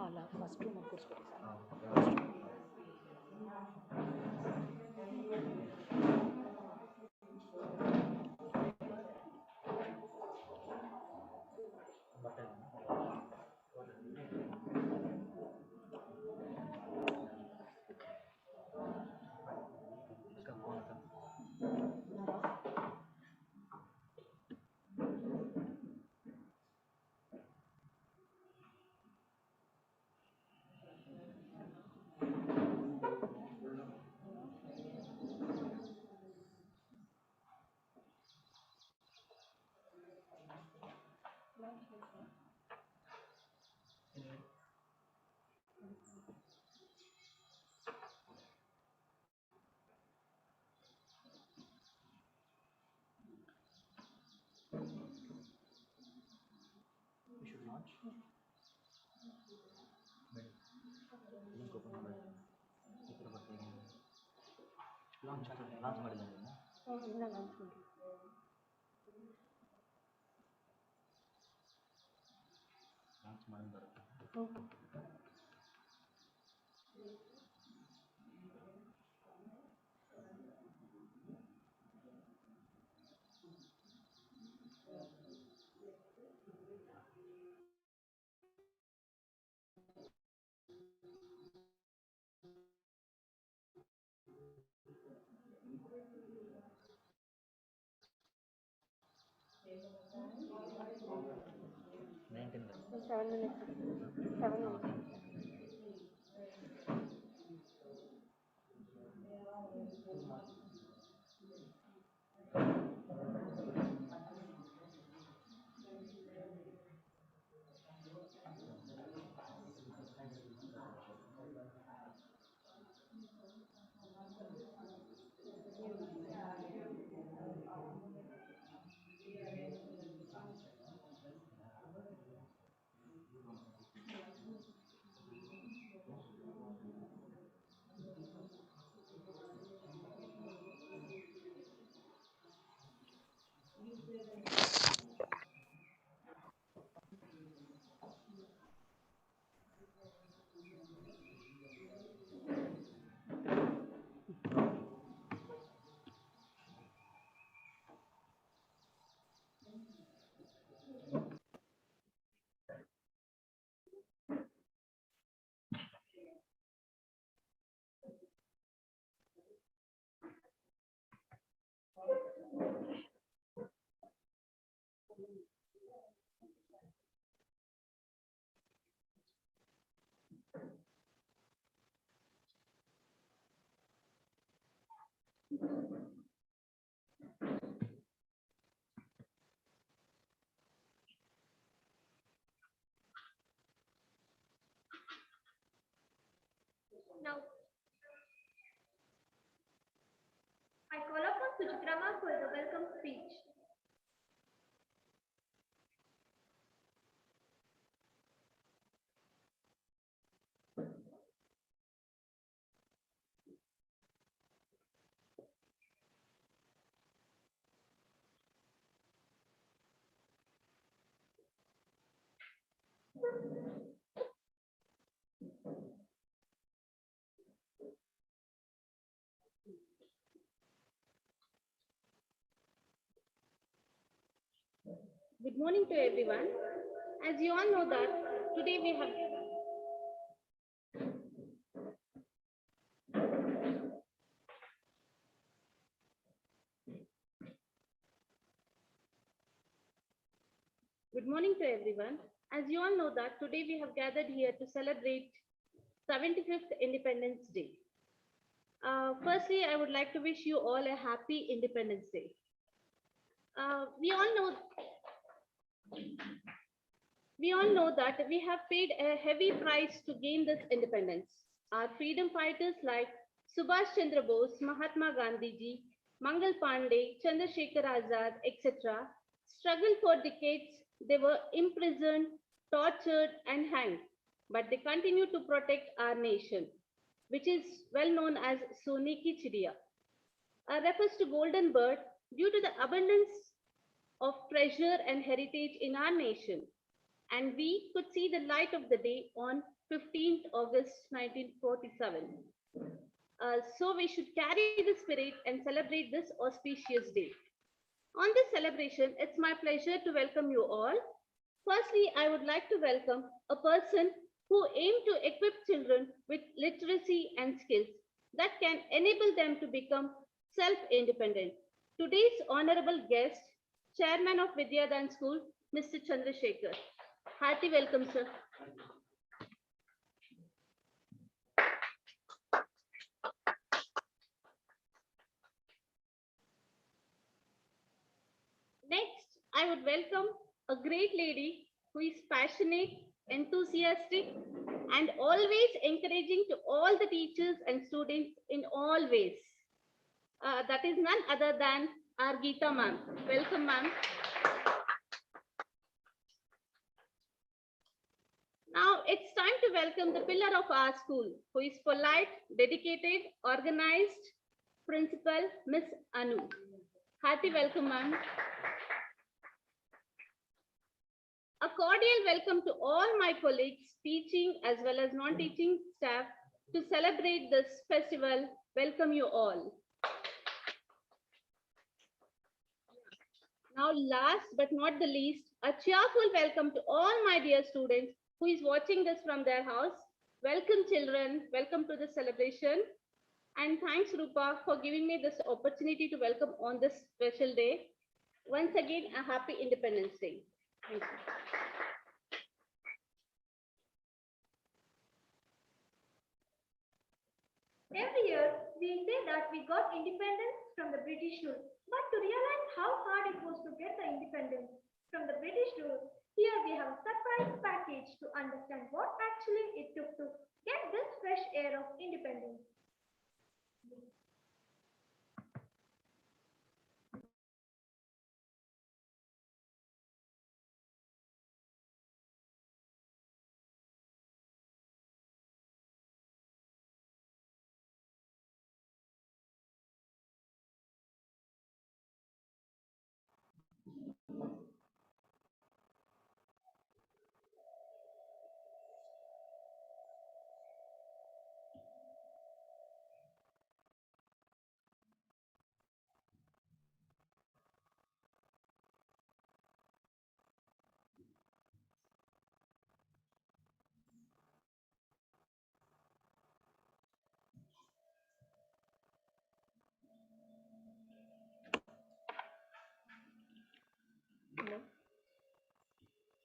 ಅಲ್ಲ first room ಕೂರಿಸ್ಬಿಡಿ Seven minutes. 7 minutes. Now, I call upon Suchitrama for the welcome speech. Good morning to everyone. As you all know that today we have Good morning to everyone. As you all know that today we have gathered here to celebrate 75th Independence Day. Firstly, I would like to wish you all a happy Independence Day. We all know that we have paid a heavy price to gain this independence. Our freedom fighters like Subhash Chandra Bose, Mahatma Gandhi ji, Mangal Pandey, Chandrasekhar Azad, etc. struggled for decades. They were imprisoned, tortured, and hanged, but they continue to protect our nation, which is well known as Sone Ki Chidiya. Refers to golden bird due to the abundance of treasure and heritage in our nation. and we could see the light of the day on 15th August 1947. So we should carry the spirit and celebrate this auspicious day. On this celebration, it's my pleasure to welcome you all. Firstly, I would like to welcome a person who aim to equip children with literacy and skills that can enable them to become self-independent. Today's honorable guest, Chairman of Vidyadan School, Mr. Chandrasekhar. Hearty welcome, sir. Next, I would welcome a great lady who is passionate, enthusiastic, and always encouraging to all the teachers and students in all ways. That is none other than our Geeta ma'am. Welcome, ma'am. Now it's time to welcome the pillar of our school, who is polite, dedicated, organized, Principal Miss Anu. Hearty welcome, ma'am. A cordial welcome to all my colleagues, teaching as well as non-teaching staff, to celebrate this festival. Welcome you all. Now, last but not the least, a cheerful welcome to all my dear students who is watching this from their house. Welcome, children. Welcome to the celebration. And thanks, Rupa, for giving me this opportunity to welcome on this special day. Once again, a happy Independence Day. Thank you. Every year, we say that we got independence from the British rule. But to realize how hard it was to get the independence from the British rule, here we have a surprise package to understand what actually it took to get this fresh air of independence.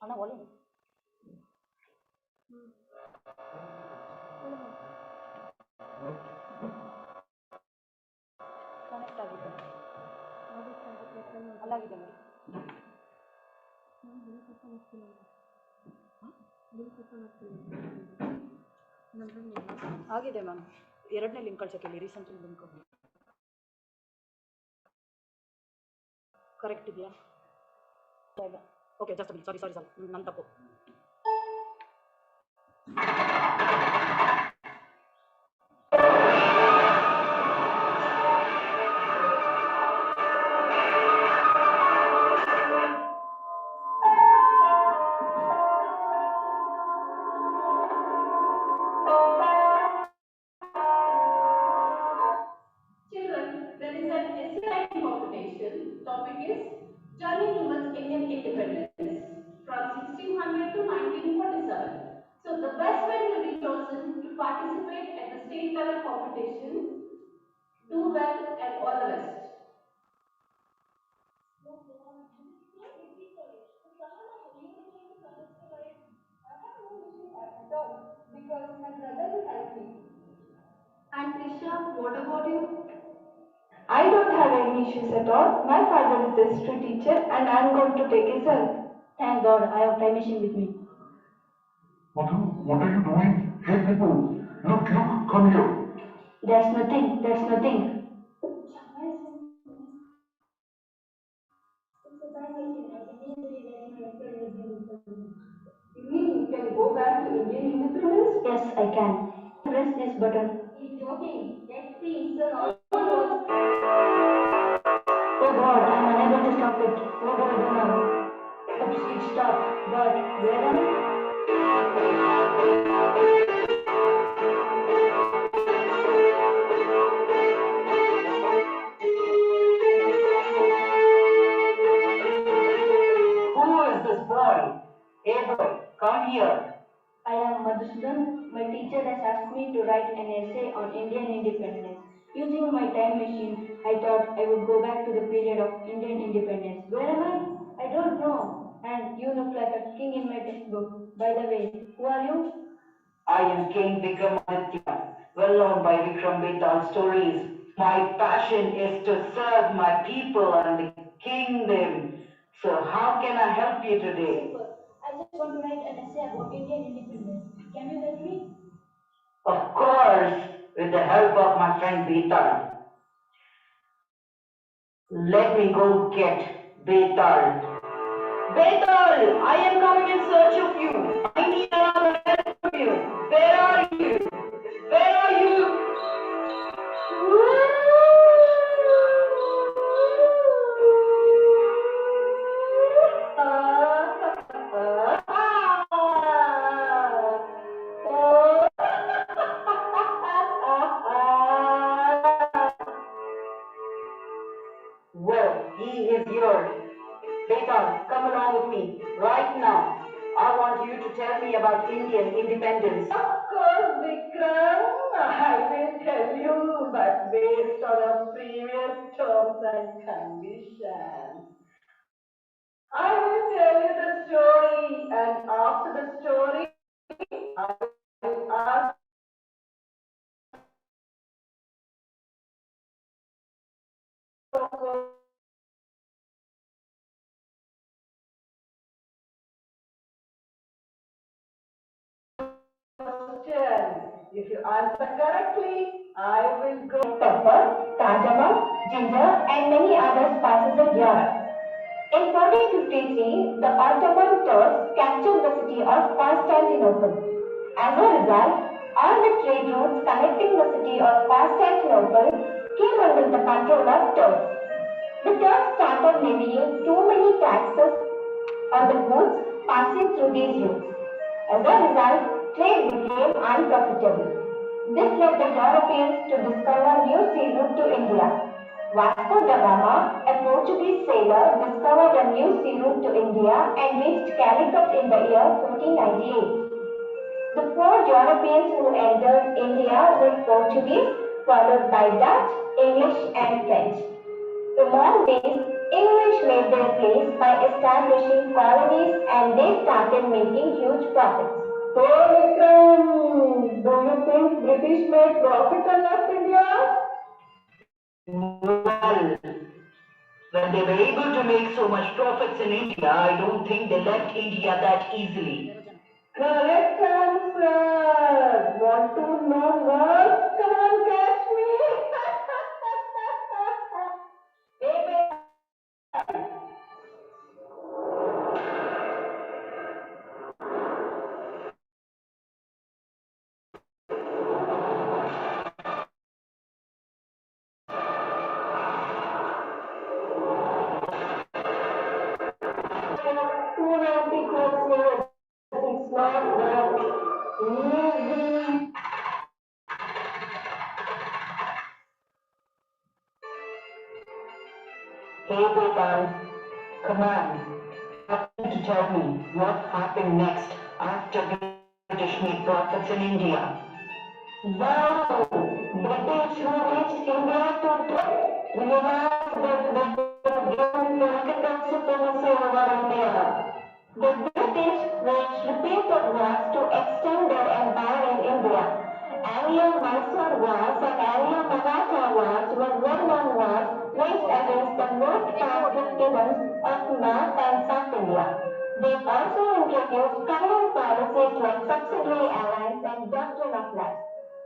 Anna, volume. Connect ಆಗಿದೆ. ಅಲ್ಲಾಗಿದೆ ನೋಡಿ. ಆಗಿದೆ ma'am. ಎರಡನೇ link ಕಳ್ಸಕ್ಕೆ recent link correct ಇದೆಯಾ? Okay, just ಸಾರಿ ನನ್ನ ತಪ್ಪು. Topic is Journey Towards Indian Independence from 1600 to 1947. So the best men will be chosen to participate at the state color competition. Do well and all the best. Because my brother will help me. And Trisha, what about you? I don't have any issues at all. My father is the history teacher and I'm going to take his help. Thank God, I have time machine with me. Madhu, what are you doing? Hey people, look, come here. That's nothing. You mean you can go back to Indian independence? Yes, I can. Press this button. He's joking. Let's see. So Oh God, I'm unable to stop it. What do I do now? Oops, stop. But where am I? Who is this boy? Hey boy, come here. I am Madhusudan. My teacher has asked me to write an essay on Indian independence. Using my time machine, I thought I would go back to the period of Indian independence. Where am I? I don't know. And you look like a king in my textbook. By the way, who are you? I am King Vikramaditya, well known by Vikram Betal stories. My passion is to serve my people and the kingdom. So how can I help you today? Super. I just want to write an essay about Indian independence. Can you help me? Of course, with the help of my friend Betal. Let me go get Betal. Betal, I am coming in search of you. I need another help from you. Where are you? Where are you? Well, he is yours. Betal, come along with me right now. I want you to tell me about Indian independence. Of course, Vikram. I will tell you, but based on our previous terms and conditions. I will tell you the story, and after the story, I will ask you question. If you answer correctly, I will go. Pepper, cardamom, ginger, and many other spices in Europe. In 1453, the Ottoman Turks captured the city of Constantinople. As a result, all the trade routes connecting the city of Constantinople came under the control of Turks. The Turks started levying too many taxes on the goods passing through these routes. As a result, trade became unprofitable. This led the Europeans to discover new sea route to India. Vasco da Gama, a Portuguese sailor, discovered a new sea route to India and reached Calicut in the year 1498. The four Europeans who entered India were Portuguese, followed by Dutch, English, and French. Among these, English made their place by establishing colonies and they started making huge profits. Oh, Vikram, do you think British made profit on West India? Well, when they were able to make so much profits in India, I don't think they left India that easily. Correct answer. Want to know more? Come on, catch me. Baby. It's not that easy. Hey, Gopal, come on. Have to tell me what happened next after British made profits in India. Wow! British who reached India to realize that they were given political supremacy over India. The British waged repeated wars to extend their empire in India. Anglo-Mysore wars and Anglo-Maratha wars were well-known wars waged against the most powerful kingdoms of North and South India. They also introduced colonial policies like subsidiary alliance and doctrine of land.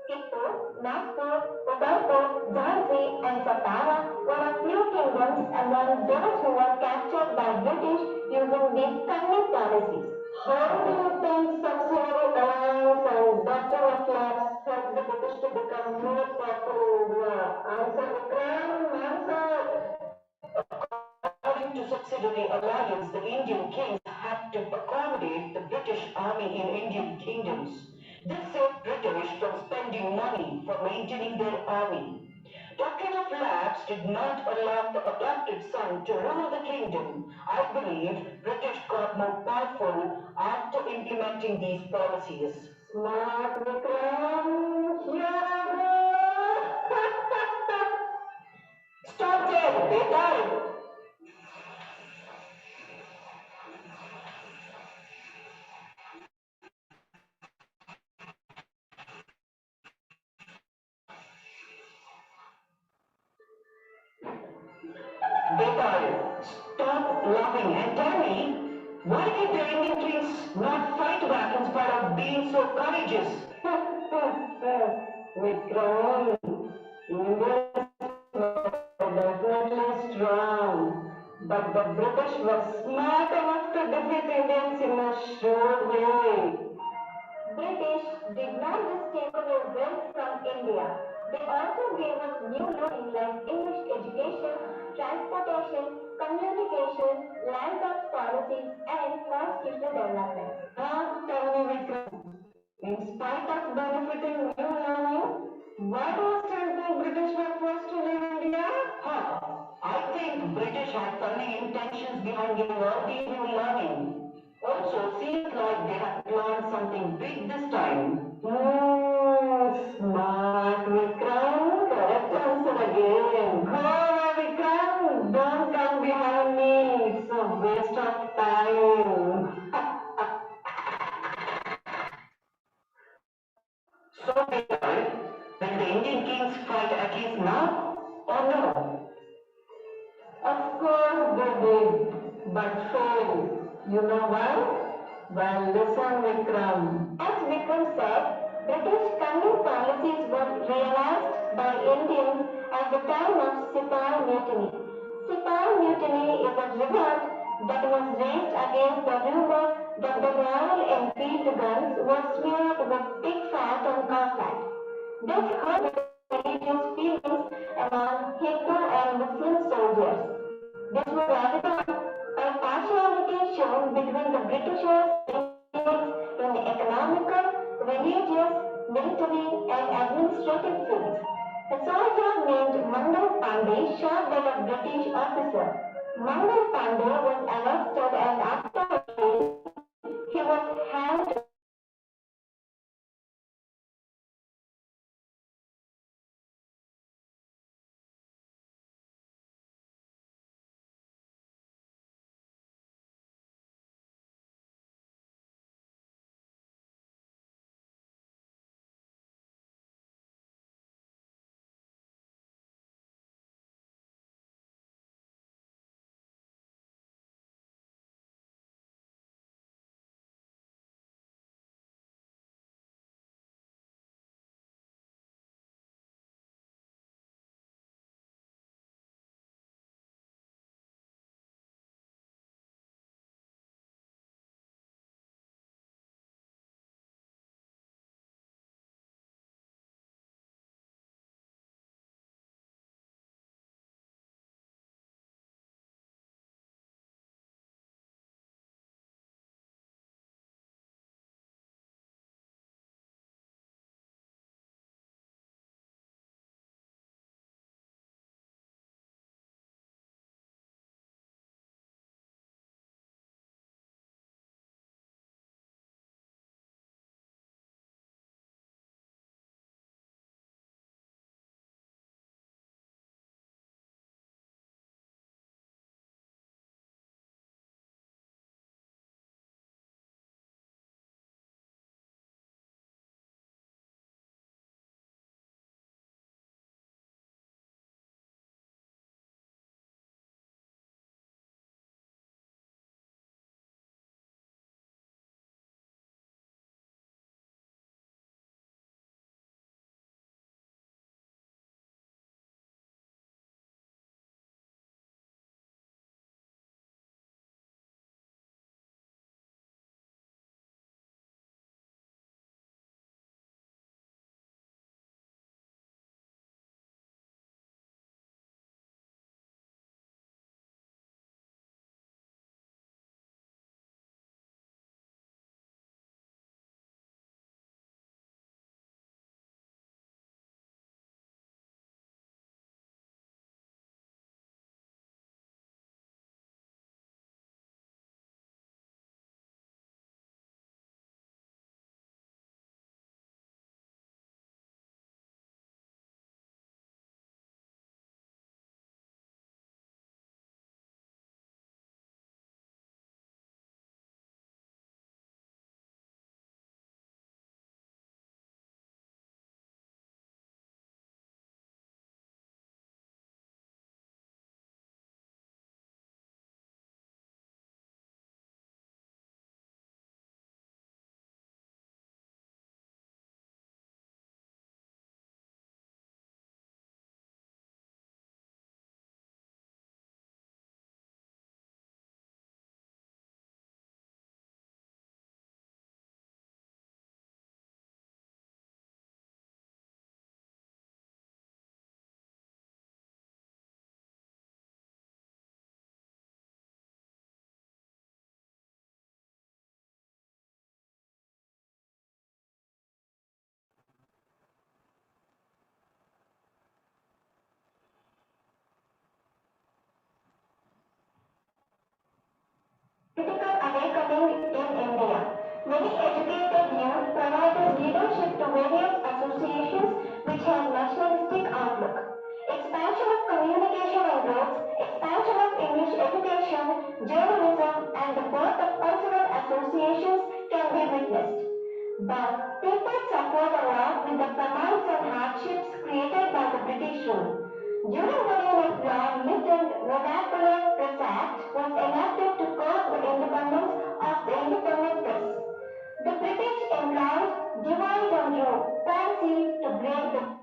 Kittur, Nagpur, Udaipur, Jhansi, and Satara were a few kingdoms among those who were captured by British using these cunning policies. How do you think subsidiary alliance and doctrine of lands helped the British to become more powerful in India? Answer Vikram, answer. According to subsidiary alliance, the Indian kings had to British from spending money for maintaining their army. Doctrine of lapse did not allow the adopted son to rule the kingdom. I believe British got more powerful after implementing these policies. Smart Vikram, Stop there, Betar! Betar, stop laughing and tell me, why did the Indian kings not fight back in spite of being so courageous? Vikram, Indians were definitely strong, but the British were smart enough to defeat Indians in a sure way. British did not just take away wealth from India. They also gave us new learning like English education, transportation, communication, land tax policies, and constitutional development. Now tell me, Vikram, in spite of benefiting new learning, why do you still think British were forced to leave India? I think British had cunning intentions behind giving all these new learning. Also, seems like they have planned something big this time. Smart Vikram, correct answer again. Go away, Vikram, don't come behind me. It's a waste of time. So, Peter, will the Indian kings fight at least now or no? Of course they did, but failed. You know why? Well, listen, Vikram. As Vikram said, British cunning policies were realized by Indians at the time of Sipahi Mutiny. Sipahi Mutiny is a revolt that was raised against the rumor that the Royal Enfield guns were smeared with pig fat and cow fat. This hurt religious feelings among Hindu and Muslim soldiers. This was evident by partiality shown between the Britishers and Indians in economical, religious, military, and administrative fields. A soldier named Mangal Pandey shot at a British officer. Mangal Pandey was arrested and after he was hanged political awakening in India. Many educated youth provided leadership to various associations which had nationalistic outlook. Expansion of communication and roads, expansion of English education, journalism, and the birth of cultural associations can be witnessed. But people suffered a lot with the famines and hardships created by the British rule. During the reign of Lord Lytton, Vernacular Press Act was enacted to curb the independence of the independent press. The British employed divide and rule policy to break the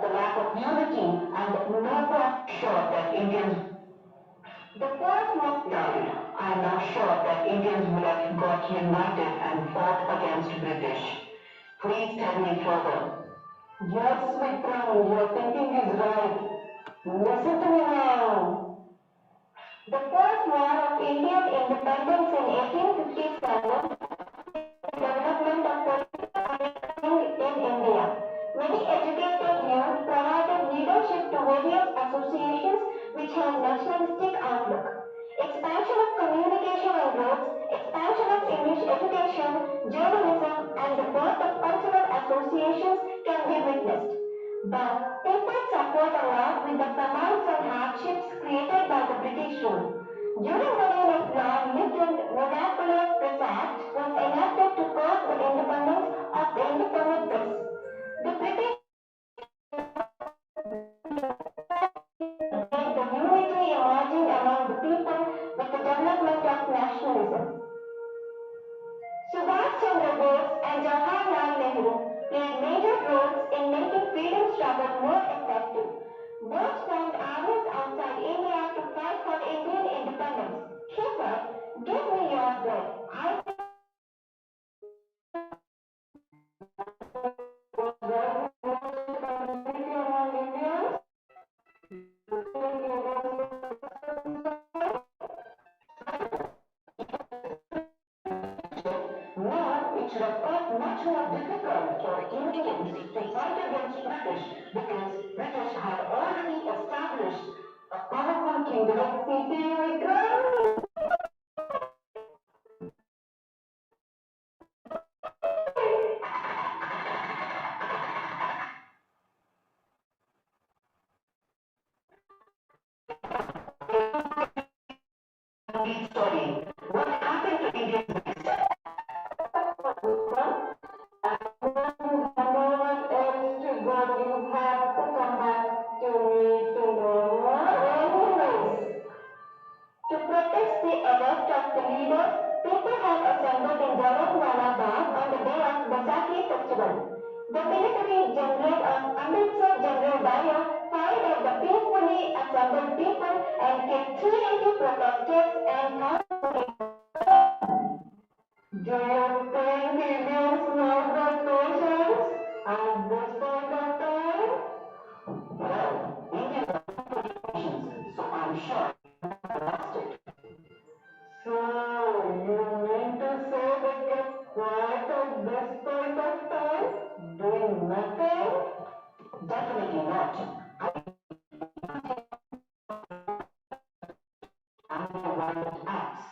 the lack of unity and no sure that Indians. The fourth most I'm not sure that Indians would have got united and fought against British. Please tell me further. Yes, Vikram, your thinking is right. Listen to me now. The First War of Indian Independence in 1857, development of political in India. Many educated youth provided leadership to various associations which had nationalistic outlook. Expansion of communication and roads, expansion of English education, journalism, and the birth of cultural associations can be witnessed. But people suffered a lot with the famines and hardships created by the British rule. During the reign of Lord Lytton, Vernacular Press Act was enacted to curb the independence of the independent press. The British made the unity emerging among the people with the development of nationalism. Subhash Chandra Bose and Jawaharlal Nehru played major roles in making freedom struggle more effective. Bose formed armies outside India to fight for Indian independence. He said, "Give me your bread. I Now, it should have got much more difficult for Indians to fight against British because British had already established a powerful kingdom of India. Story. What happened to Indians next? To protest the arrest of the leaders, people had assembled in Jallianwala Bagh on the day of Baisakhi festival. The military general of Amritsar General Dyer fired at the peacefully assembled people and killed 380 protesters and thousands. Do you think Indians know the patience at this point of time? Well, Indians are politicians, so I'm sure they lost it. So, you mean to say they kept quiet at this point of time, doing nothing? Definitely not. I'm the one that acts.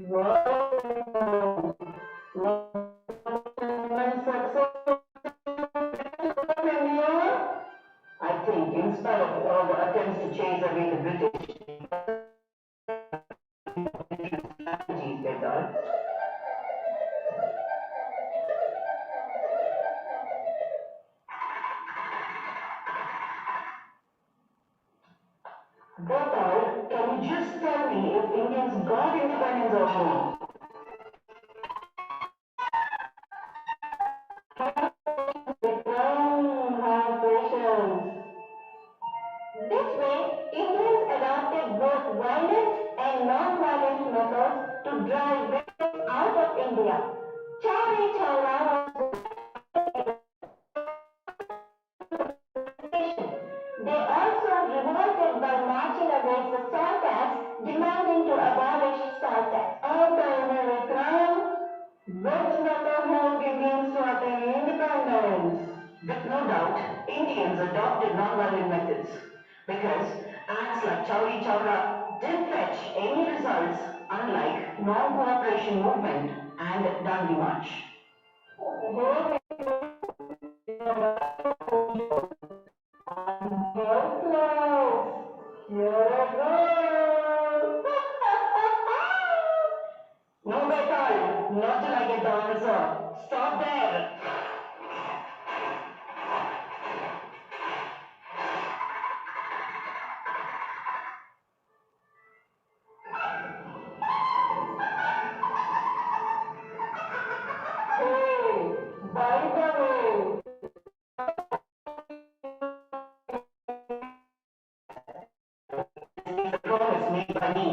Wow. I think, in spite of all the attempts to chase away the British, that's all. Gopal, can you just tell me if Indians got independence or no? Have patience. This way, Indians adopted both violent and non-violent methods to drive British out of India. Chauri Chaura was they also revolted by marching against the salt tax, demanding to abolish salt tax. Which method helped Indians to attain independence? With no doubt, Indians adopted non-violent methods because acts like Chauri Chaura didn't fetch any results, unlike non-cooperation movement and Dandi March. No, Betal, not till I get the answer. Stop there. Hey, by the way, the promise made by me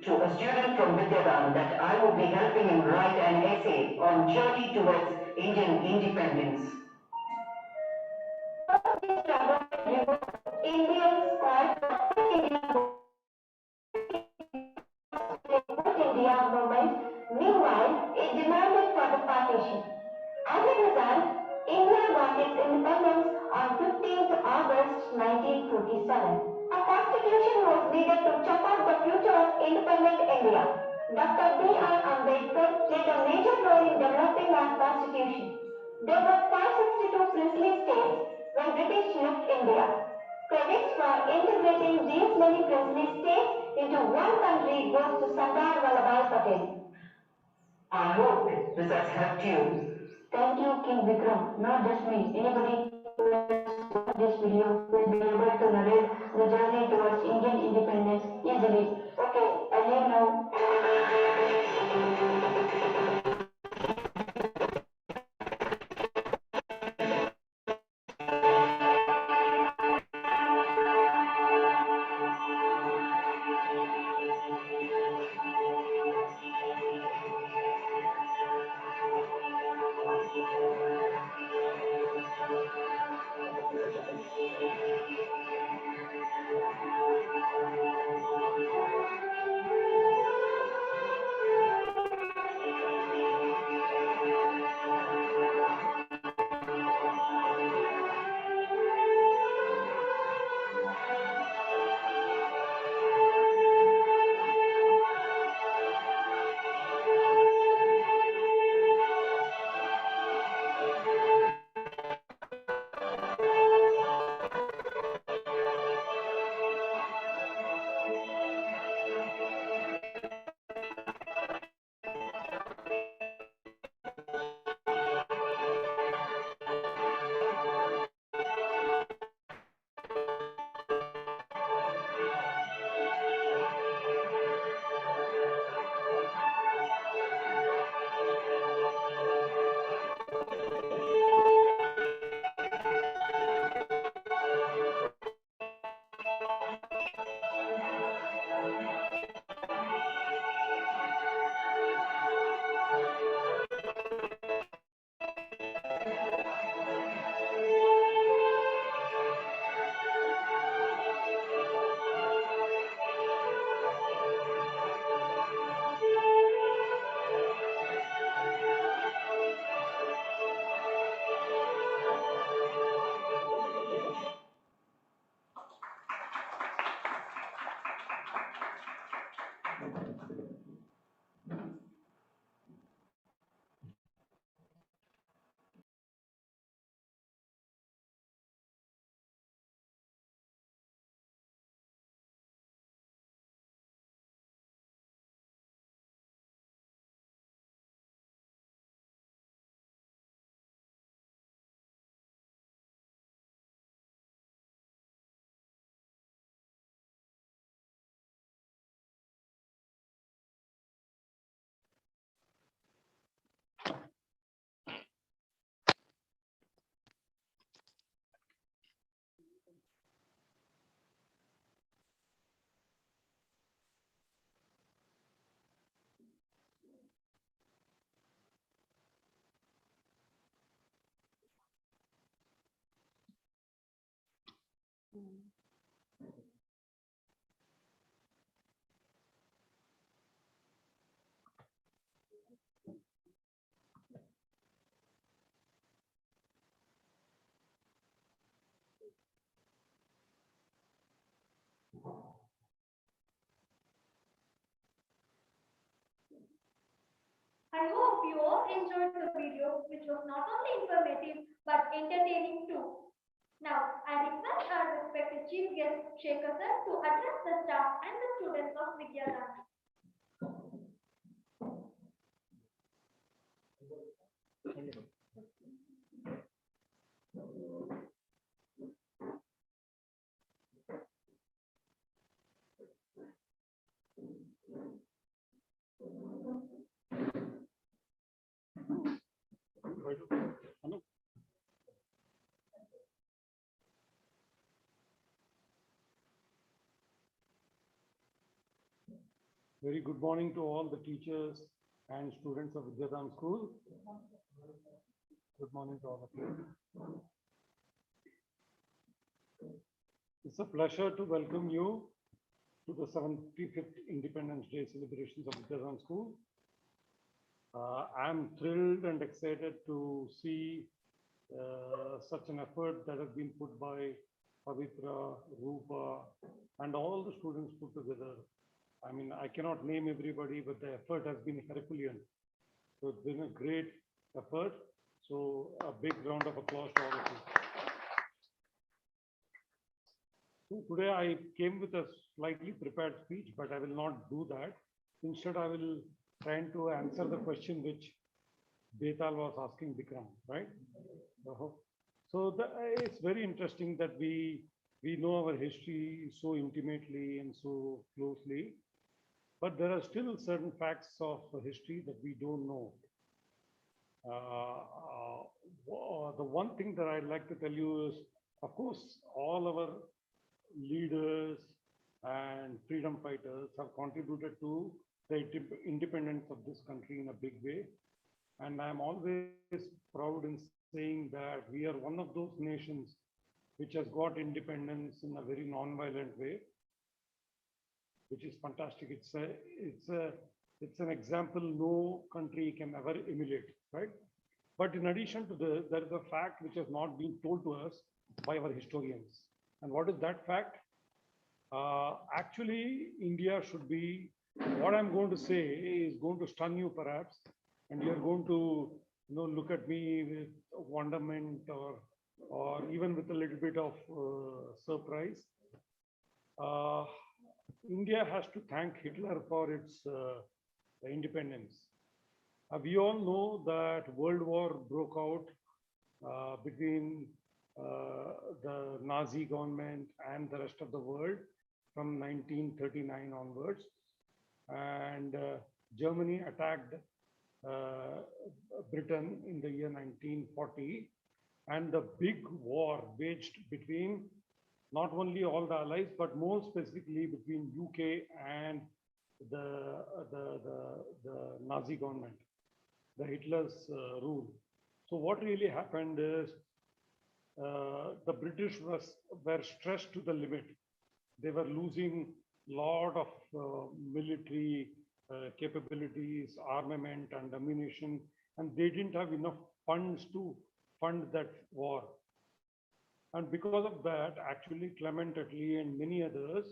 to a student from Vidyavan that I would be helping him write an essay on journey towards Indian independence. Indians called India movement. Meanwhile, it demanded for the partition. As a result, India got its independence on 15th August 1947. A constitution was needed to chart out the future of independent India. Dr. B.R. Ambedkar played a major role in developing our constitution. There were 562 princely states when British left India. Credits for integrating these many princely states into one country goes to Sardar Vallabhbhai Patel. I hope this has helped you. Thank you, King Vikram. Not just me. Anybody who has watched this video will be able to narrate the journey towards Indian independence easily. Okay, I leave now. I hope you all enjoyed the video, which was not only informative but entertaining too. Now, I request our respected chief guest, Shekhar sir, to address the staff and the students of Vidyadan. Very good morning to all the teachers and students of Vidyadan School. Good morning to all of you. It's a pleasure to welcome you to the 75th Independence Day celebrations of Vidyadan School. I'm thrilled and excited to see such an effort that has been put by Pavitra, Rupa, and all the students put together. I mean, I cannot name everybody, but the effort has been Herculean. So it's been a great effort. So a big round of applause to all of you. So today I came with a slightly prepared speech, but I will not do that. Instead, I will try to answer the question which Betal was asking Bikram, right? So it's very interesting that we know our history so intimately and so closely. But there are still certain facts of history that we don't know. The one thing that I'd like to tell you is, of course, all our leaders and freedom fighters have contributed to the independence of this country in a big way. And I'm always proud in saying that we are one of those nations which has got independence in a very non-violent way, which is fantastic. It's an example no country can ever emulate, right? But in addition to this, there is a fact which has not been told to us by our historians. And what is that fact? Actually, India should be, what I'm going to say is going to stun you perhaps, and you're going to look at me with wonderment or even with a little bit of surprise. India has to thank Hitler for its independence. We all know that World War broke out between the Nazi government and the rest of the world from 1939 onwards. And Germany attacked Britain in the year 1940. And the big war waged between not only all the allies, but more specifically between UK and the Nazi government, the Hitler's rule. So what really happened is the British were stressed to the limit. They were losing a lot of military capabilities, armament and ammunition, and they didn't have enough funds to fund that war. And because of that, actually Clement Attlee and many others,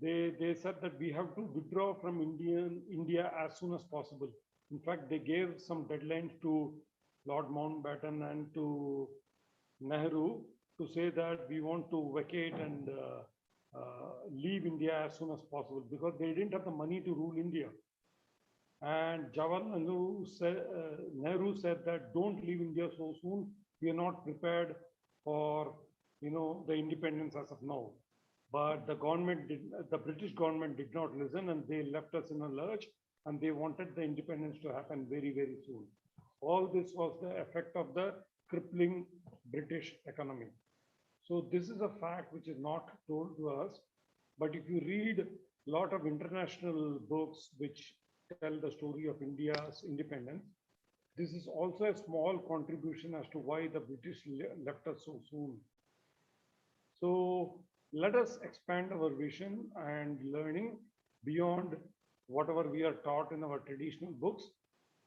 they said that we have to withdraw from India as soon as possible. In fact, they gave some deadlines to Lord Mountbatten and to Nehru to say that we want to vacate and leave India as soon as possible because they didn't have the money to rule India. And Jawaharlal Nehru said that don't leave India so soon. We are not prepared for the independence as of now. But the British government did not listen, and they left us in a lurch, and they wanted the independence to happen very, very soon. All this was the effect of the crippling British economy. So this is a fact which is not told to us. But if you read a lot of international books which tell the story of India's independence, this is also a small contribution as to why the British left us so soon. So let us expand our vision and learning beyond whatever we are taught in our traditional books.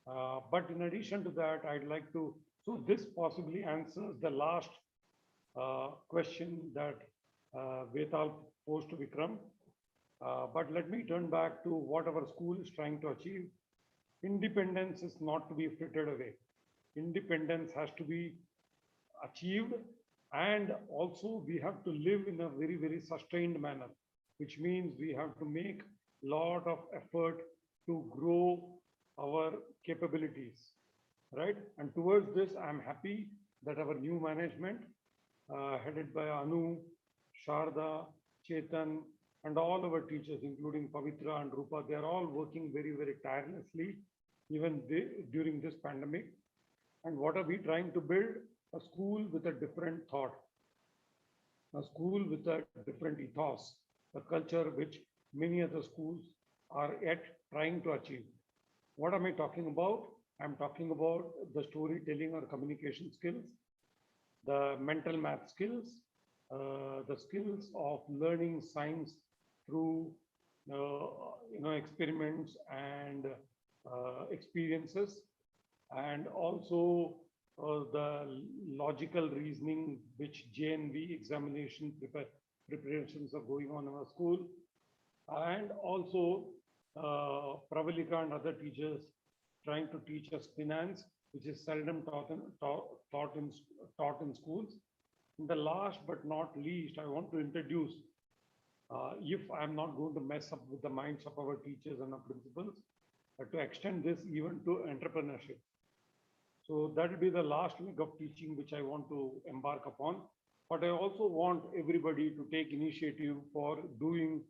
But in addition to that, I'd like to, so this possibly answers the last question that Vetal posed to Vikram. But let me turn back to what our school is trying to achieve. Independence is not to be frittered away. Independence has to be achieved, and also we have to live in a very, very sustained manner, which means we have to make a lot of effort to grow our capabilities, right? And towards this, I'm happy that our new management, headed by Anu, Sharda, Chetan, and all our teachers, including Pavitra and Rupa, they are all working very, very tirelessly, even during this pandemic. And what are we trying to build? A school with a different thought, a school with a different ethos, a culture which many other schools are yet trying to achieve. What am I talking about? I'm talking about the storytelling or communication skills, the mental math skills, the skills of learning science through experiments and experiences, and also the logical reasoning which JNV examination preparations are going on in our school, and also Pravalika and other teachers trying to teach us finance, which is seldom taught in schools. And the last but not least, I want to introduce, if I'm not going to mess up with the minds of our teachers and our principals, to extend this even to entrepreneurship. So that will be the last leg of teaching which I want to embark upon. But I also want everybody to take initiative for doing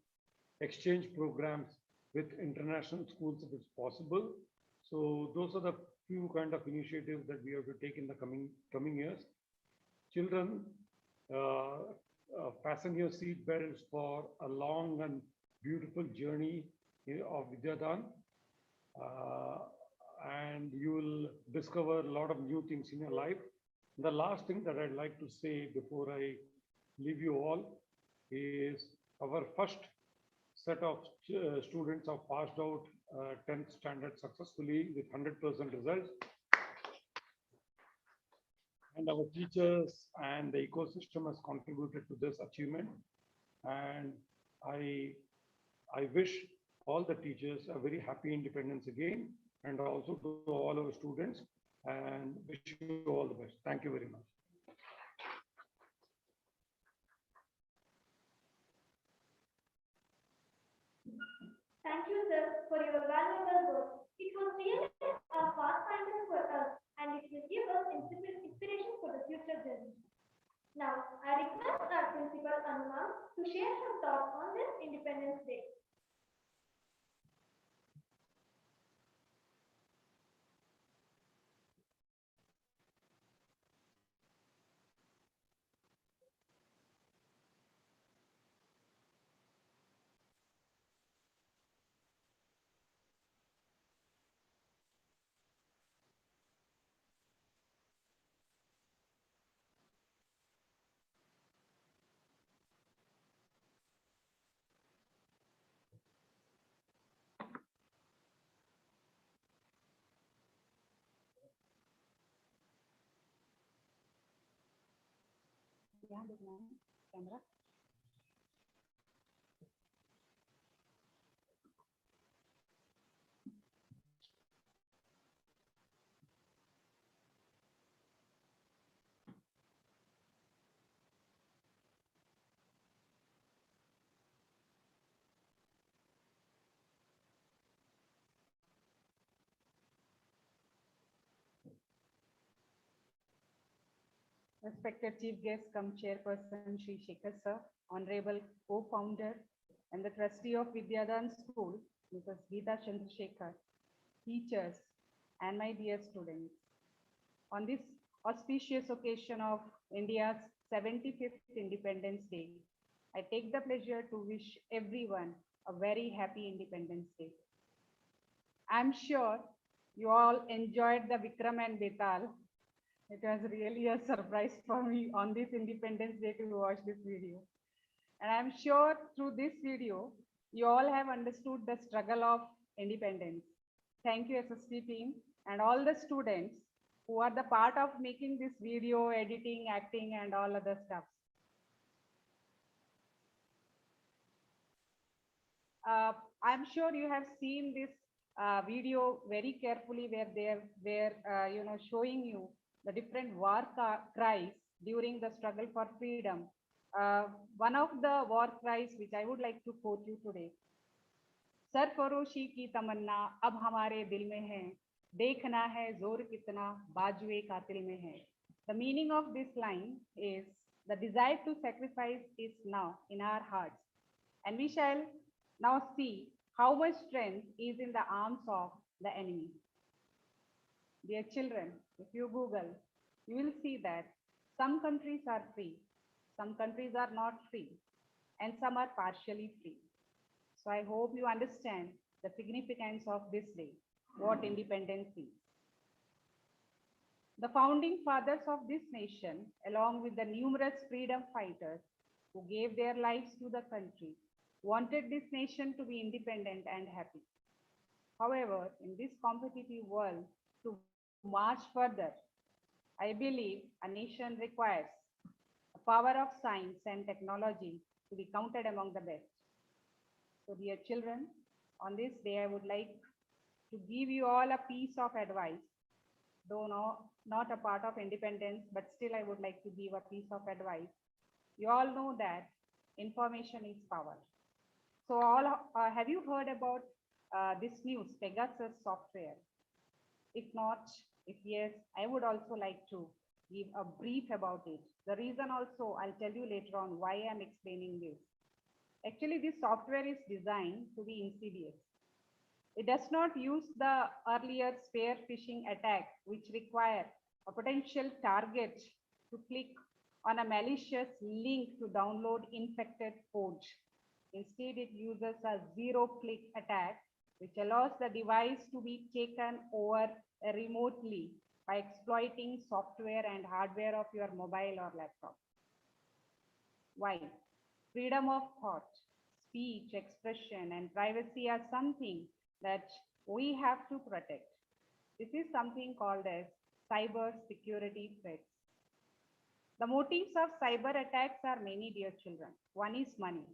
exchange programs with international schools if it's possible. So those are the few kind of initiatives that we have to take in the coming years. Children, fasten your seat belts for a long and beautiful journey of Vidyadhan. And you will discover a lot of new things in your life. The last thing that I'd like to say before I leave you all is our first set of students have passed out 10th standard successfully with 100% results. And our teachers and the ecosystem has contributed to this achievement. And I wish all the teachers a very happy independence again, and also to all our students, and wish you all the best. Thank you very much. Thank you, sir, for your valuable work. It was really a pathfinder for us, and it will give us inspiration for the future journey. Now, I request our principal Anuma to share some thoughts on this Independence Day. Yeah, good morning. Camera. Respected Chief Guest, come Chairperson Shri Shekhar Sir, Honorable Co-Founder and the Trustee of Vidyadhan School, Mrs. Geeta Chandrasekhar, teachers, and my dear students. On this auspicious occasion of India's 75th Independence Day, I take the pleasure to wish everyone a very happy Independence Day. I'm sure you all enjoyed the Vikram and Betal It was really a surprise for me on this Independence Day to watch this video. And I'm sure through this video, you all have understood the struggle of independence. Thank you, SST team, and all the students who are the part of making this video, editing, acting, and all other stuff. I'm sure you have seen this video very carefully where they're showing you the different war cries during the struggle for freedom. One of the war cries which I would like to quote you today. सरफरोशी की तमन्ना अब हमारे दिल में है, देखना है जोर कितना बाजुए कातिल में है. The meaning of this line is the desire to sacrifice is now in our hearts, and we shall now see how much strength is in the arms of the enemy. Dear children, if you Google, you will see that some countries are free, some countries are not free, and some are partially free. So I hope you understand the significance of this day, what independence is. The founding fathers of this nation, along with the numerous freedom fighters who gave their lives to the country, wanted this nation to be independent and happy. However, in this competitive world, to march further, I believe a nation requires the power of science and technology to be counted among the best. So dear children, on this day, I would like to give you all a piece of advice, though not a part of independence, but still I would like to give a piece of advice. You all know that information is power. So have you heard about this news, Pegasus software? If not, if yes, I would also like to give a brief about it. The reason also, I'll tell you later on why I'm explaining this. Actually, this software is designed to be insidious. It does not use the earlier spear phishing attack, which require a potential target to click on a malicious link to download infected code. Instead, it uses a zero-click attack, which allows the device to be taken over remotely by exploiting software and hardware of your mobile or laptop. Why? Freedom of thought, speech, expression, and privacy are something that we have to protect. This is something called as cyber security threats. The motives of cyber attacks are many, dear children. One is money.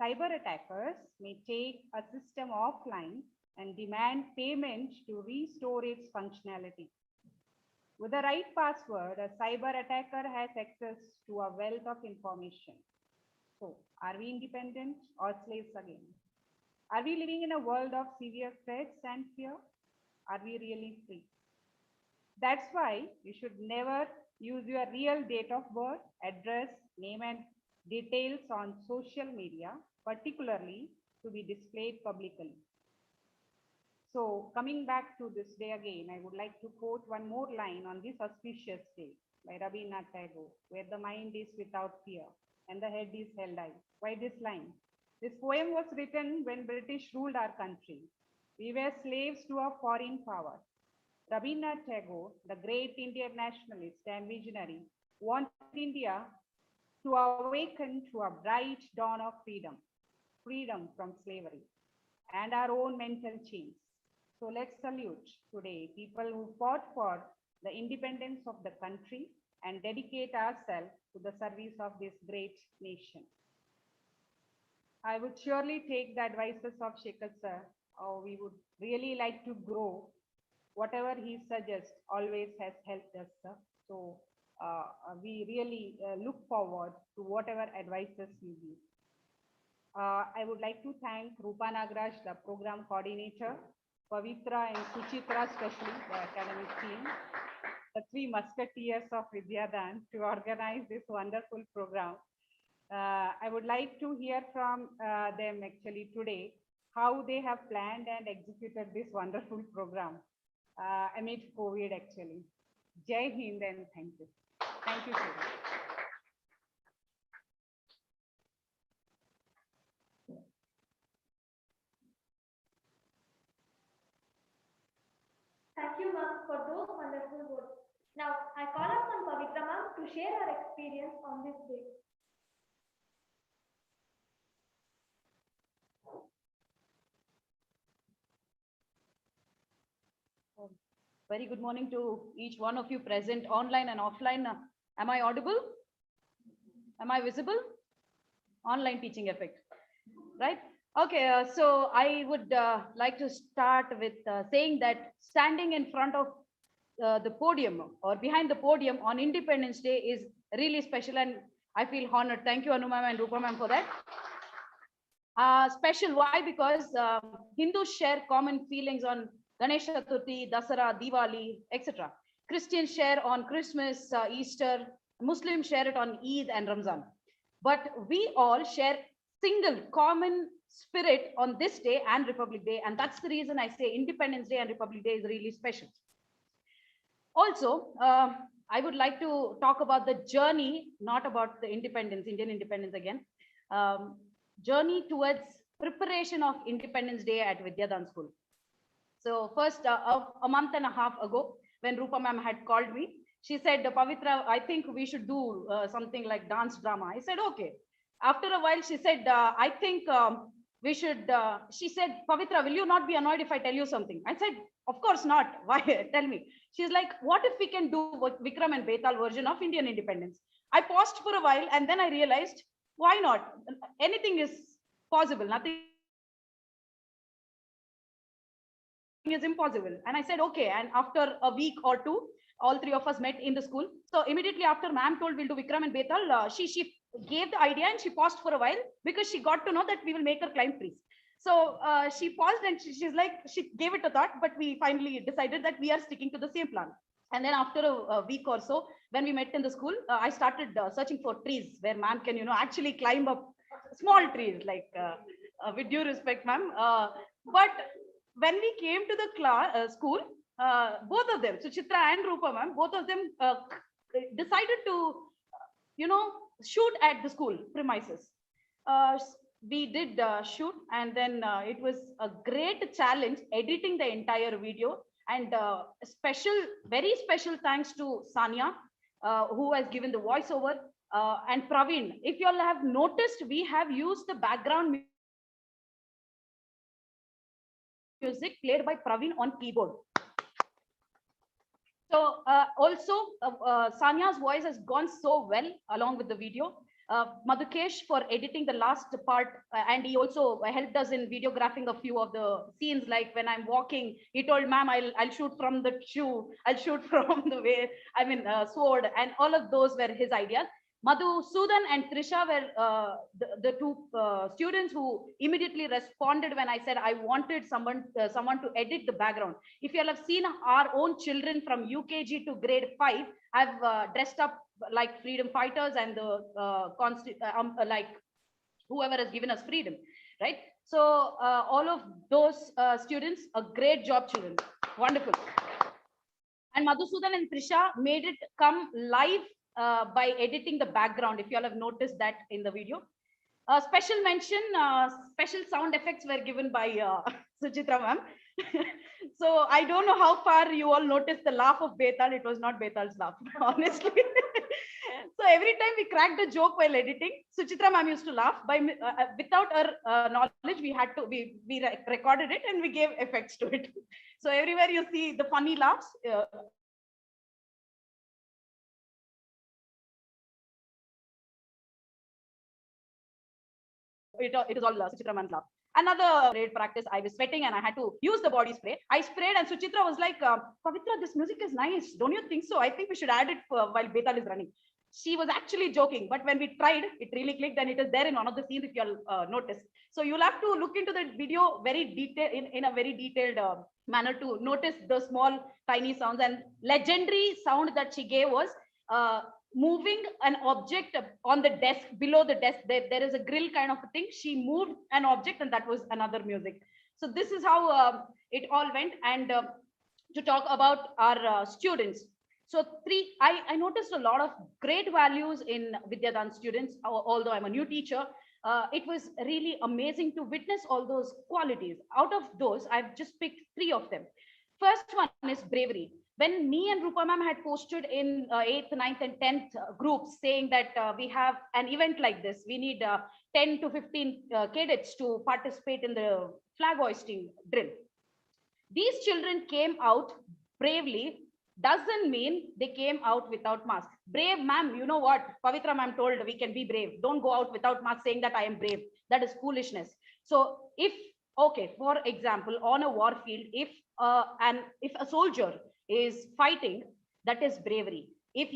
Cyber attackers may take a system offline and demand payment to restore its functionality. With the right password, a cyber attacker has access to a wealth of information. So, are we independent or slaves again? Are we living in a world of severe threats and fear? Are we really free? That's why you should never use your real date of birth, address, name, and details on social media, particularly to be displayed publicly. So, coming back to this day again, I would like to quote one more line on this auspicious day by Rabindranath Tagore, where the mind is without fear and the head is held high. Why this line? This poem was written when British ruled our country. We were slaves to a foreign power. Rabindranath Tagore, the great Indian nationalist and visionary, wanted India to awaken to a bright dawn of freedom, freedom from slavery, and our own mental chains. So let's salute today people who fought for the independence of the country and dedicate ourselves to the service of this great nation. I would surely take the advices of Shekhar sir. We would really like to grow. Whatever he suggests always has helped us, sir. So we really look forward to whatever advices you give. I would like to thank Rupa Nagraj, the program coordinator, Pavitra and Suchitra, especially the academic team, the three musketeers of Vidyadan, to organize this wonderful program. I would like to hear from them actually today how they have planned and executed this wonderful program amid COVID actually. Jai Hind and thank you. Thank you, sir. Thank you, ma'am, for those wonderful words. Now, I call upon Pavitra ma'am to share her experience on this day. Very good morning to each one of you present online and offline. Am I audible? Am I visible? Online teaching effect, right? Okay, so I would like to start with saying that standing in front of the podium or behind the podium on Independence Day is really special, and I feel honored. Thank you, Anu ma'am and Rupa ma'am, for that. Special, why? Because Hindus share common feelings on Ganesh Chaturthi, Dasara, Diwali, etc. Christians share on Christmas, Easter. Muslims share it on Eid and Ramzan. But we all share single common spirit on this day and Republic Day, and that's the reason I say Independence Day and Republic Day is really special. Also, I would like to talk about the journey, not about the independence, Indian independence again. Journey towards preparation of Independence Day at Vidyadan School. So first, a month and a half ago, when Rupa ma'am had called me, she said, Pavitra, I think we should do something like dance drama. I said, okay. After a while, she said, I think we should, she said, Pavitra, will you not be annoyed if I tell you something? I said, of course not. Why? Tell me. She's like, what if we can do Vikram and Betal version of Indian independence? I paused for a while and then I realized, why not? Anything is possible. Nothing is impossible. And I said, okay. And after a week or two, all three of us met in the school. So immediately after ma'am told we'll do Vikram and Betal, she gave the idea and she paused for a while because she got to know that we will make her climb trees. So she paused and she's like, she gave it a thought, but we finally decided that we are sticking to the same plan. And then after a week or so, when we met in the school, I started searching for trees where ma'am can, actually climb up small trees, like with due respect, ma'am. But when we came to the class, school, both of them, Suchitra and Rupa ma'am, both of them decided to, shoot at the school premises. We did shoot, and then it was a great challenge editing the entire video. And very special thanks to Sanya, who has given the voiceover, and Praveen. If you all have noticed, we have used the background music played by Praveen on keyboard. So also, Sanya's voice has gone so well along with the video. Madhukesh for editing the last part, and he also helped us in videographing a few of the scenes. Like when I'm walking, he told ma'am, I'll shoot from the shoe, I'll shoot from the way, sword, and all of those were his ideas. Madhusudan and Trisha were the two students who immediately responded when I said I wanted someone to edit the background. If you all have seen our own children from UKG to grade 5, I've dressed up like freedom fighters and the like whoever has given us freedom, right? So all of those students, a great job, children, wonderful. And Madhusudan and Trisha made it come live by editing the background, if you all have noticed that in the video. Special mention, special sound effects were given by Suchitra ma'am. So I don't know how far you all noticed the laugh of Betal. It was not Betal's laugh, honestly. So every time we cracked a joke while editing, Suchitra ma'am used to laugh. Without her knowledge, we recorded it and we gave effects to it. So everywhere you see the funny laughs, it is all Suchitra ma'am's laugh. Another great practice, I was sweating and I had to use the body spray. I sprayed and Suchitra was like, Pavitra, this music is nice. Don't you think so? I think we should add it while Betal is running. She was actually joking, but when we tried, it really clicked, and it is there in one of the scenes if you all notice. So you'll have to look into the video very detailed in a very detailed manner to notice the small tiny sounds. And legendary sound that she gave was moving an object on the desk, below the desk. There is a grill kind of a thing. She moved an object, and that was another music. So this is how it all went. And to talk about our students. So I noticed a lot of great values in Vidyadan students, although I'm a new teacher. It was really amazing to witness all those qualities. Out of those, I've just picked 3 of them. First one is bravery. when me and Rupa ma'am had posted in 8th, 9th and 10th groups saying that we have an event like this, we need 10 to 15 cadets to participate in the flag hoisting drill. These children came out bravely, doesn't mean they came out without mask. Brave, ma'am, you know what? Pavitra ma'am told we can be brave. Don't go out without mask saying that I am brave. That is foolishness. So if, okay, for example, on a war field, if a soldier is fighting, that is bravery. If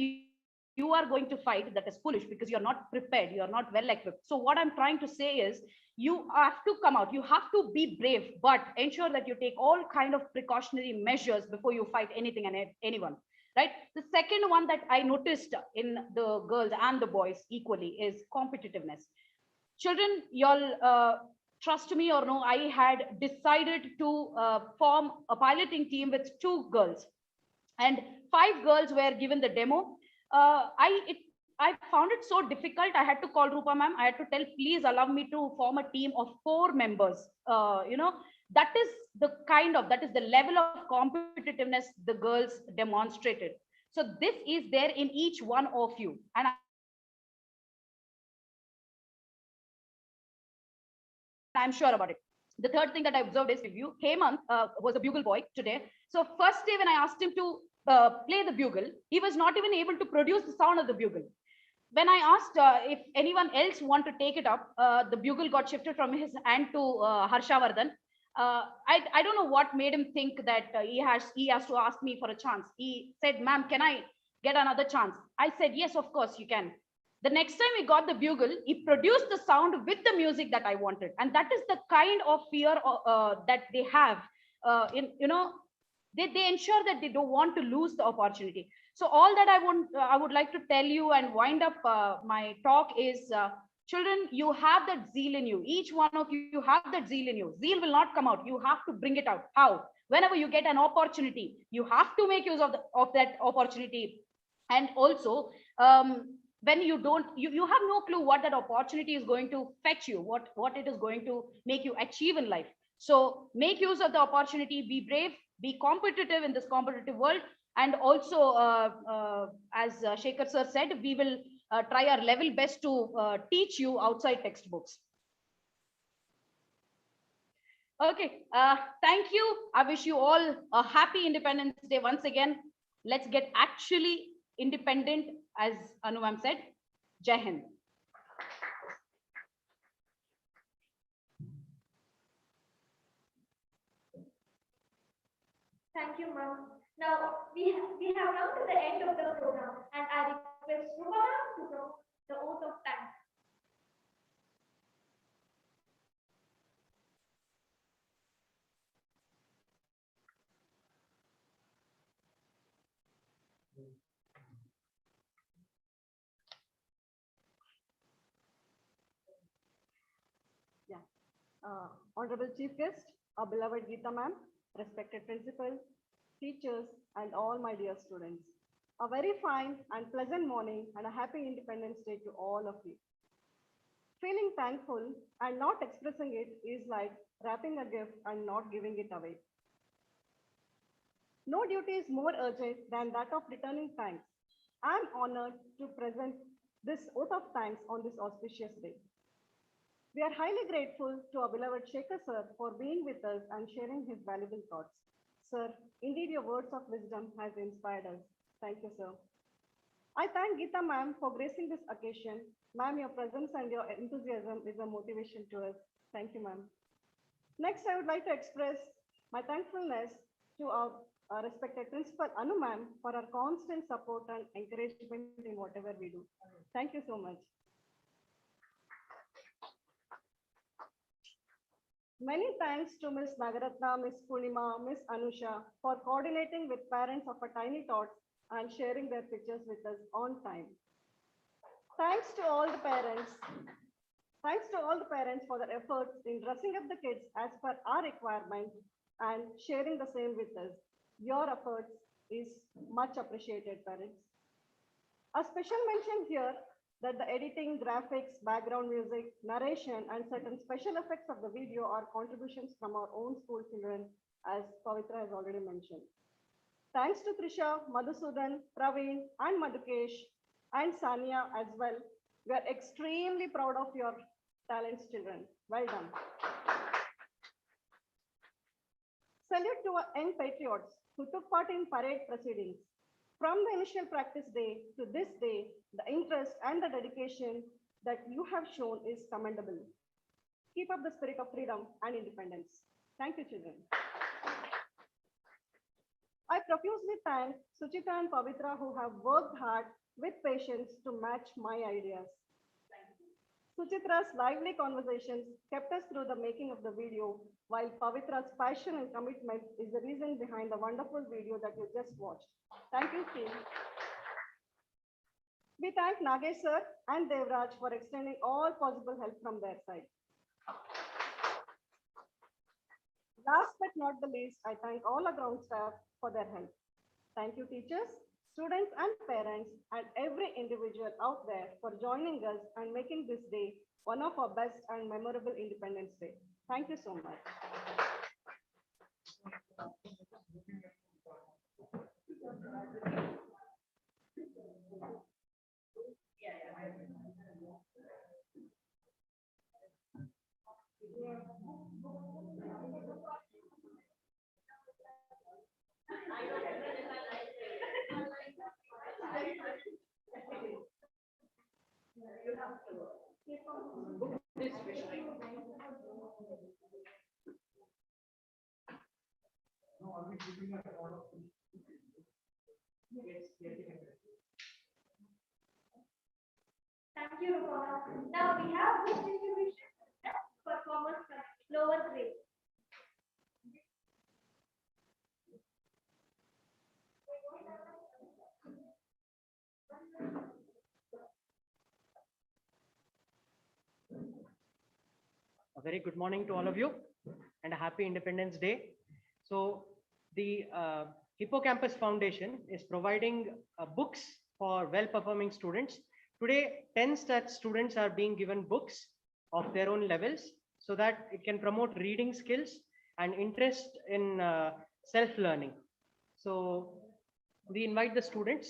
you are going to fight, that is foolish because you're not prepared, you're not well equipped. So what I'm trying to say is, you have to come out, you have to be brave, but ensure that you take all kind of precautionary measures before you fight anything and anyone, right? The second one that I noticed in the girls and the boys equally is competitiveness. Children, y'all, trust me or no, I had decided to form a piloting team with 2 girls, and 5 girls were given the demo. I found it so difficult. I had to call Rupa ma'am. I had to tell, please allow me to form a team of 4 members. That is the level of competitiveness the girls demonstrated. So this is there in each one of you. And I'm sure about it. The third thing that I observed is review. Hemant was a bugle boy today. So first day when I asked him to play the bugle, he was not even able to produce the sound of the bugle. When I asked if anyone else want to take it up, the bugle got shifted from his hand to Harshavardhan. I don't know what made him think that he has to ask me for a chance. He said, ma'am, can I get another chance? I said, yes, of course you can. The next time we got the bugle, he produced the sound with the music that I wanted. And that is the kind of fear that they have they ensure that they don't want to lose the opportunity. So all that I would like to tell you and wind up my talk is, children, you have that zeal in you. Each one of you have that zeal in you. Zeal will not come out. You have to bring it out. How? Whenever you get an opportunity, you have to make use of that opportunity. And also, when you don't, you have no clue what that opportunity is going to fetch you, what it is going to make you achieve in life. So make use of the opportunity, be brave, be competitive in this competitive world. And also, as Shekhar sir said, we will try our level best to teach you outside textbooks. Okay, thank you. I wish you all a happy Independence Day once again. Let's get actually independent, as Anu ma'am said. Jai Hind. Thank you, ma'am. Now, we have come to the end of the program, and I request Rupa ma'am to pronounce the oath of thanks. Honorable Chief Guest, our beloved Geeta ma'am, respected principal, teachers, and all my dear students. A very fine and pleasant morning and a happy Independence Day to all of you. Feeling thankful and not expressing it is like wrapping a gift and not giving it away. No duty is more urgent than that of returning thanks. I am honored to present this oath of thanks on this auspicious day. We are highly grateful to our beloved Shekhar sir for being with us and sharing his valuable thoughts. Sir, indeed your words of wisdom has inspired us. Thank you, sir. I thank Geeta ma'am for gracing this occasion. Ma'am, your presence and your enthusiasm is a motivation to us. Thank you, ma'am. Next, I would like to express my thankfulness to our respected principal Anu ma'am for her constant support and encouragement in whatever we do. Thank you so much. Many thanks to Ms. Nagaratna, Ms. Purnima, Ms. Anusha for coordinating with parents of a tiny tots and sharing their pictures with us on time. Thanks to all the parents. Thanks to all the parents for their efforts in dressing up the kids as per our requirement and sharing the same with us. Your efforts is much appreciated, parents. A special mention here that the editing, graphics, background music, narration, and certain special effects of the video are contributions from our own school children, as Pavitra has already mentioned. Thanks to Trisha, Madhusudan, Praveen, and Madhukesh, and Sanya as well. We are extremely proud of your talents, children. Well done. Salute to our young patriots who took part in parade proceedings. From the initial practice day to this day, the interest and the dedication that you have shown is commendable. Keep up the spirit of freedom and independence. Thank you, children. I profusely thank Suchita and Pavitra who have worked hard with patience to match my ideas. Suchitra's lively conversations kept us through the making of the video, while Pavitra's passion and commitment is the reason behind the wonderful video that you just watched. Thank you, team. We thank Nagesh sir and Devraj for extending all possible help from their side. Last but not the least, I thank all our ground staff for their help. Thank you, teachers, students, and parents, and every individual out there for joining us and making this day one of our best and memorable Independence Day. Thank you so much. Thank you, Rupana. Now we have this distribution performers from lower grade. A very good morning to all of you and a happy Independence Day. So the Hippocampus Foundation is providing books for well-performing students. Today, 10 such students are being given books of their own levels so that it can promote reading skills and interest in self-learning. So we invite the students.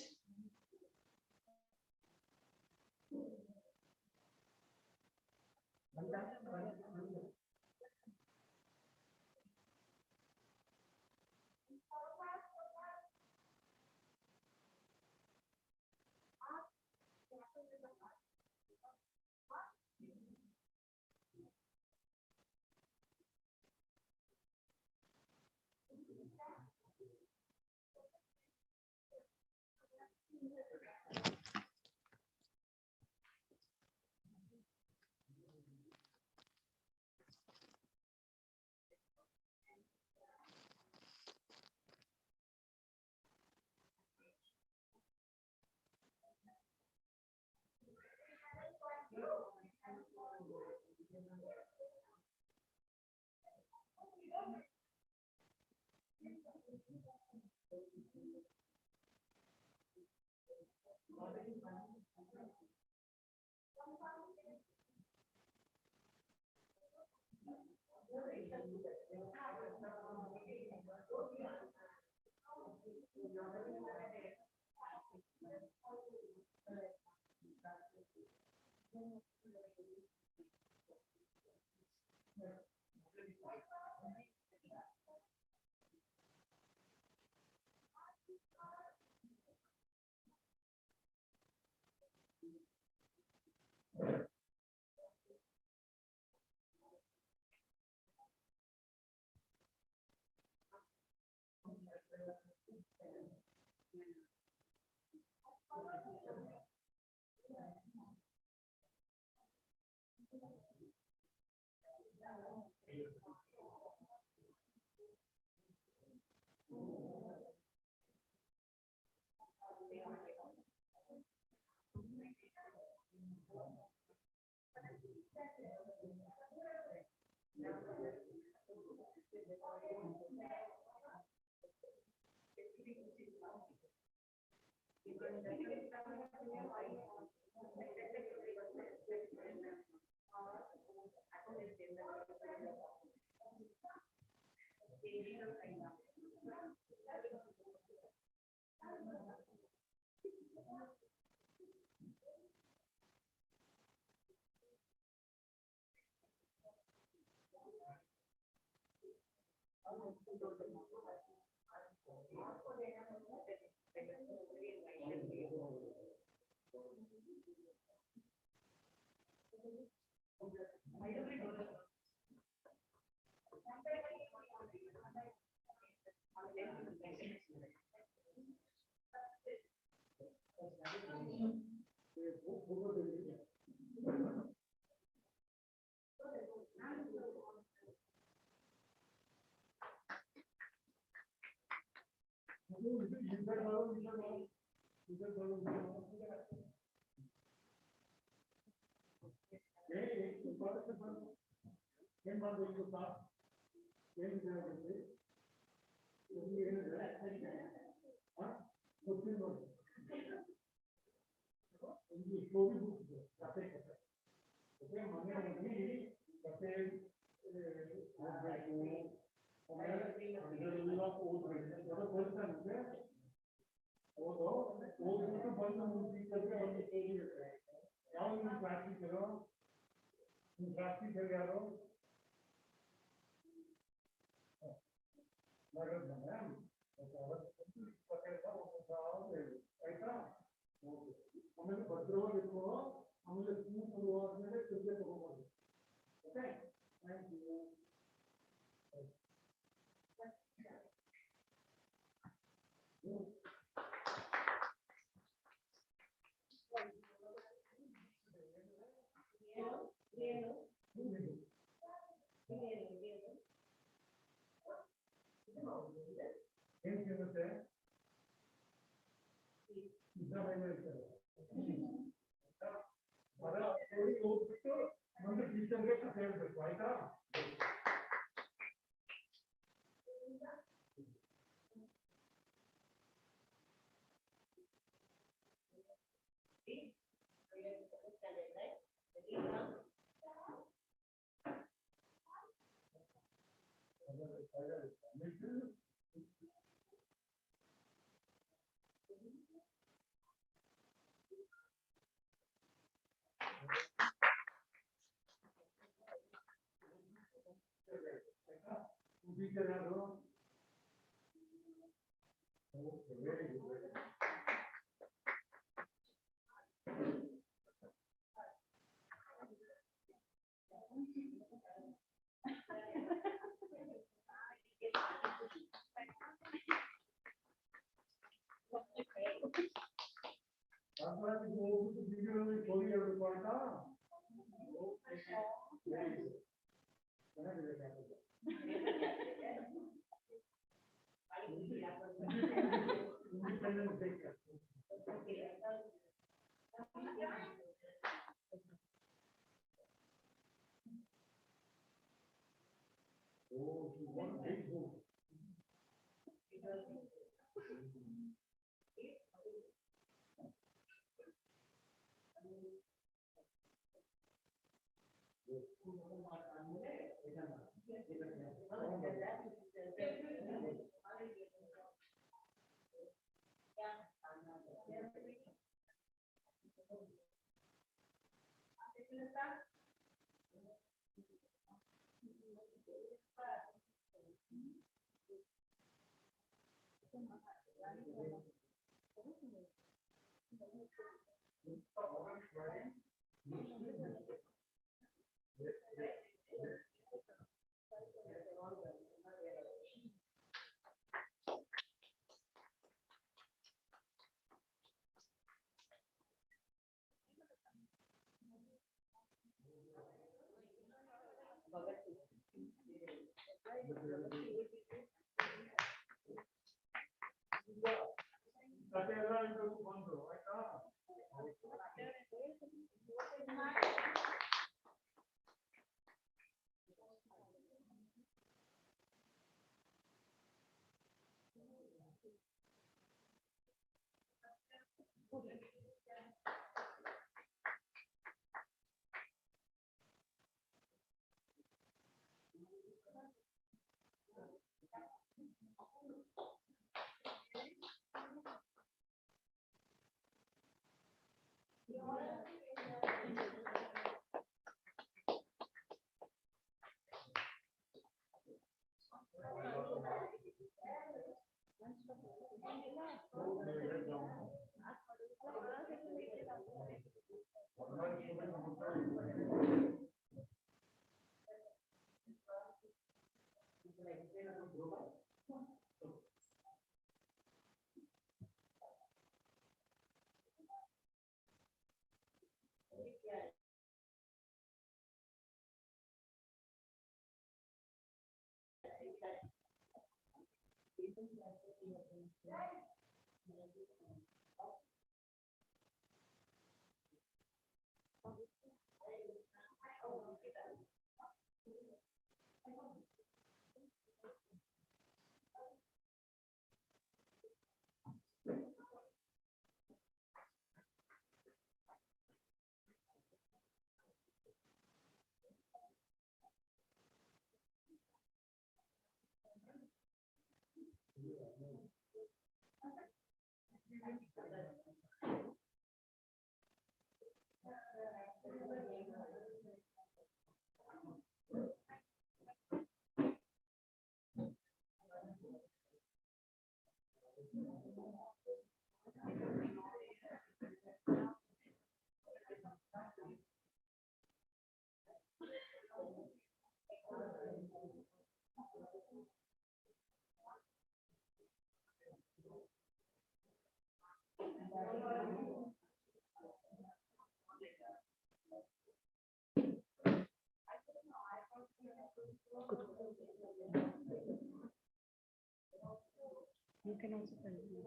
You can also continue.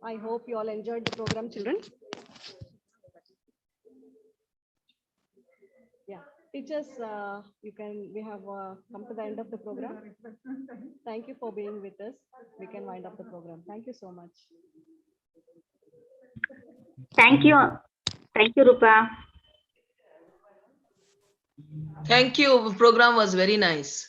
I hope you all enjoyed the program, children. Yeah, teachers, we have come to the end of the program. Thank you for being with us. We can wind up the program. Thank you so much. Thank you. Thank you, Rupa. Thank you. Program was very nice.